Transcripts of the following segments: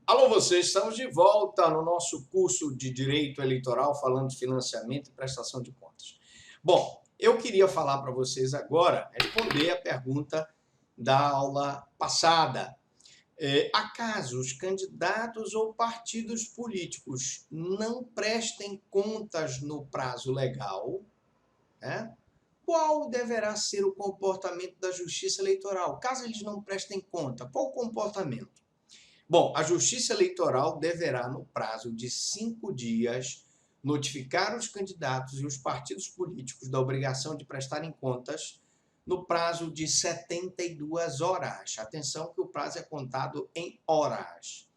Alô, vocês, estamos de volta no nosso curso de Direito Eleitoral, falando de financiamento e prestação de contas. Bom, eu queria falar para vocês agora, responder a pergunta da aula passada. Acaso os candidatos ou partidos políticos não prestem contas no prazo legal, né? Qual deverá ser o comportamento da Justiça Eleitoral? Caso eles não prestem conta, qual o comportamento? Bom, a Justiça Eleitoral deverá, no prazo de 5 dias, notificar os candidatos e os partidos políticos da obrigação de prestarem contas no prazo de 72 horas. Atenção que o prazo é contado em horas.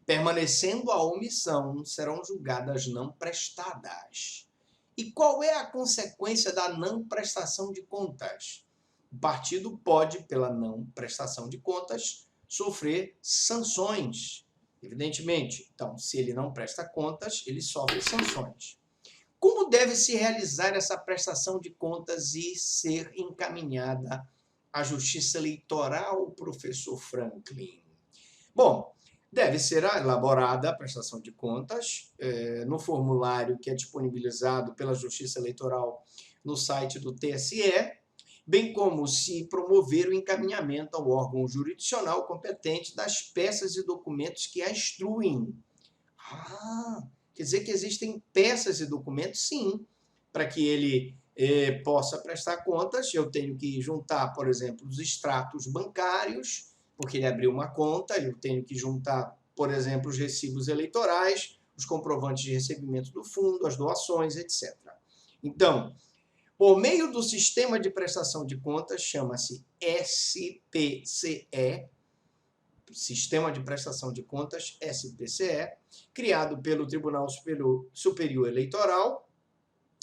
Permanecendo a omissão, serão julgadas não prestadas. E qual é a consequência da não prestação de contas? O partido pode, pela não prestação de contas, sofrer sanções, evidentemente. Então, se ele não presta contas, ele sofre sanções. Como deve se realizar essa prestação de contas e ser encaminhada à Justiça Eleitoral, professor Franklin? Bom, deve ser elaborada a prestação de contas no formulário que é disponibilizado pela Justiça Eleitoral no site do TSE, bem como se promover o encaminhamento ao órgão jurisdicional competente das peças e documentos que a instruem. Quer dizer que existem peças e documentos, sim, para que ele possa prestar contas. Eu tenho que juntar, por exemplo, os extratos bancários, porque ele abriu uma conta, eu tenho que juntar, por exemplo, os recibos eleitorais, os comprovantes de recebimento do fundo, as doações, etc. Então, por meio do sistema de prestação de contas, chama-se SPCE, Sistema de Prestação de Contas, SPCE, criado pelo Tribunal Superior Eleitoral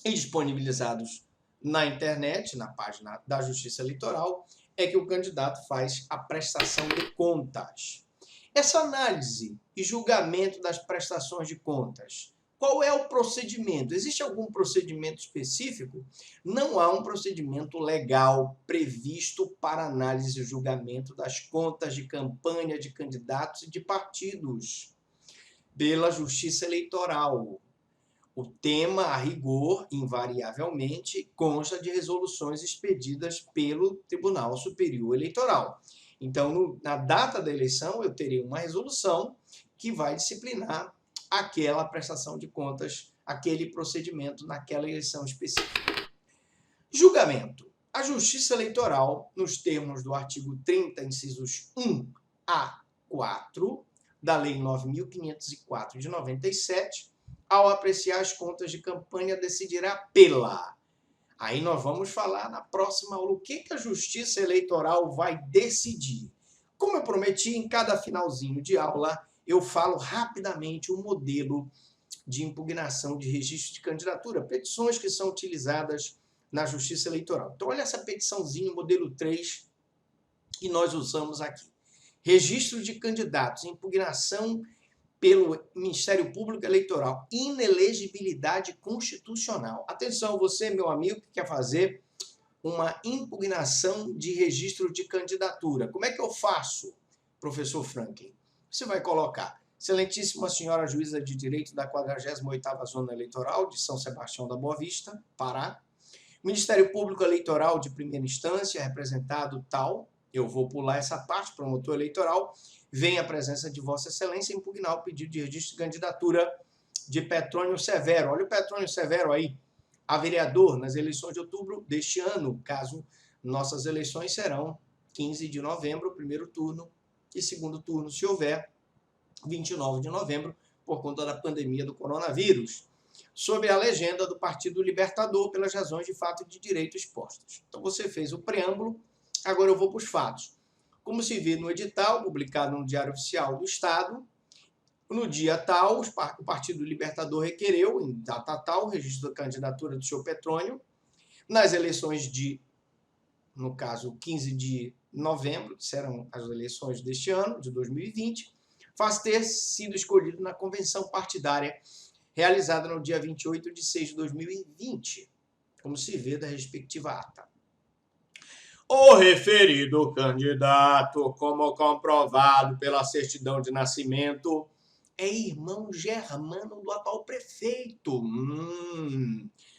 e disponibilizados na internet, na página da Justiça Eleitoral, é que o candidato faz a prestação de contas. Essa análise e julgamento das prestações de contas, qual é o procedimento? Existe algum procedimento específico? Não há um procedimento legal previsto para análise e julgamento das contas de campanha de candidatos e de partidos pela Justiça Eleitoral. O tema, a rigor, invariavelmente, consta de resoluções expedidas pelo Tribunal Superior Eleitoral. Então, na data da eleição, eu terei uma resolução que vai disciplinar aquela prestação de contas, aquele procedimento naquela eleição específica. Julgamento. A Justiça Eleitoral, nos termos do artigo 30, incisos 1 a 4 da Lei 9.504 de 97, ao apreciar as contas de campanha, decidirá pela. Aí nós vamos falar na próxima aula o que a Justiça Eleitoral vai decidir. Como eu prometi, em cada finalzinho de aula, eu falo rapidamente o modelo de impugnação de registro de candidatura, petições que são utilizadas na Justiça Eleitoral. Então, olha essa petiçãozinha, modelo 3, que nós usamos aqui. Registro de candidatos, impugnação pelo Ministério Público Eleitoral, inelegibilidade constitucional. Atenção, você, meu amigo, que quer fazer uma impugnação de registro de candidatura. Como é que eu faço, professor Franklin? Você vai colocar: Excelentíssima senhora juíza de direito da 48ª Zona Eleitoral de São Sebastião da Boa Vista, Pará, Ministério Público Eleitoral de primeira instância, representado tal, eu vou pular essa parte, promotor eleitoral, vem a presença de Vossa Excelência impugnar o pedido de registro de candidatura de Petrônio Severo. Olha o Petrônio Severo aí, a vereador nas eleições de outubro deste ano, caso nossas eleições serão 15 de novembro, primeiro turno, e segundo turno, se houver, 29 de novembro, por conta da pandemia do coronavírus, sob a legenda do Partido Libertador, pelas razões de fato e de direito expostas. Então você fez o preâmbulo, agora eu vou para os fatos. Como se vê no edital, publicado no Diário Oficial do Estado, no dia tal, o Partido Libertador requereu, em data tal, o registro da candidatura do senhor Petrônio, nas eleições de, no caso, 15 de novembro, que serão as eleições deste ano, de 2020, faz ter sido escolhido na convenção partidária realizada no dia 28 de 6 de 2020, como se vê da respectiva ata. O referido candidato, como comprovado pela certidão de nascimento, é irmão germano do atual prefeito,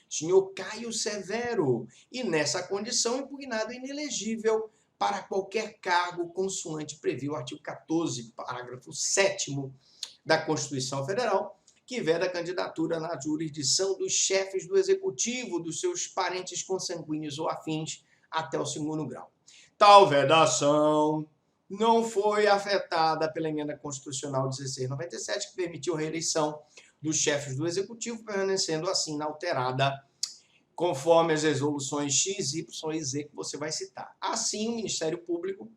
senhor Caio Severo, e nessa condição impugnado e inelegível para qualquer cargo consoante previu o artigo 14, parágrafo 7º da Constituição Federal, que veda a candidatura na jurisdição dos chefes do executivo, dos seus parentes consanguíneos ou afins, até o segundo grau. Tal vedação não foi afetada pela emenda constitucional 1697, que permitiu a reeleição dos chefes do executivo, permanecendo assim inalterada, conforme as resoluções X, Y e Z que você vai citar. Assim, o Ministério Público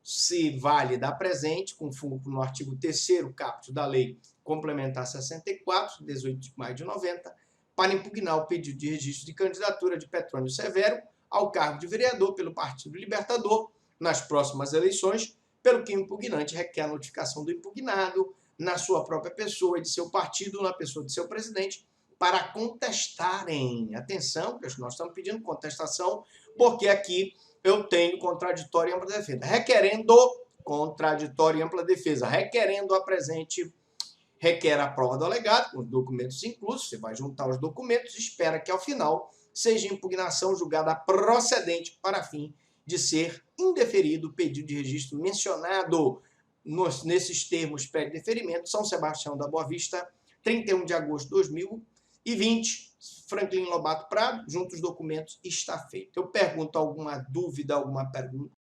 se vale da presente, com fulcro no artigo 3º caput da Lei Complementar 64, 18 de maio de 90, para impugnar o pedido de registro de candidatura de Petrônio Severo ao cargo de vereador pelo Partido Libertador nas próximas eleições, pelo que o impugnante requer a notificação do impugnado na sua própria pessoa e de seu partido, na pessoa de seu presidente, para contestarem. Atenção, nós estamos pedindo contestação, porque aqui eu tenho contraditório e ampla defesa. Requerendo contraditório e ampla defesa, requerendo a presente, requer a prova do alegado, com os documentos inclusos, você vai juntar os documentos e espera que, ao final, seja impugnação julgada procedente para fim de ser indeferido o pedido de registro mencionado nesses termos pré-deferimento, São Sebastião da Boa Vista, 31 de agosto de 2020, Franklin Lobato Prado, junto os documentos, está feito. Eu pergunto alguma dúvida, alguma pergunta?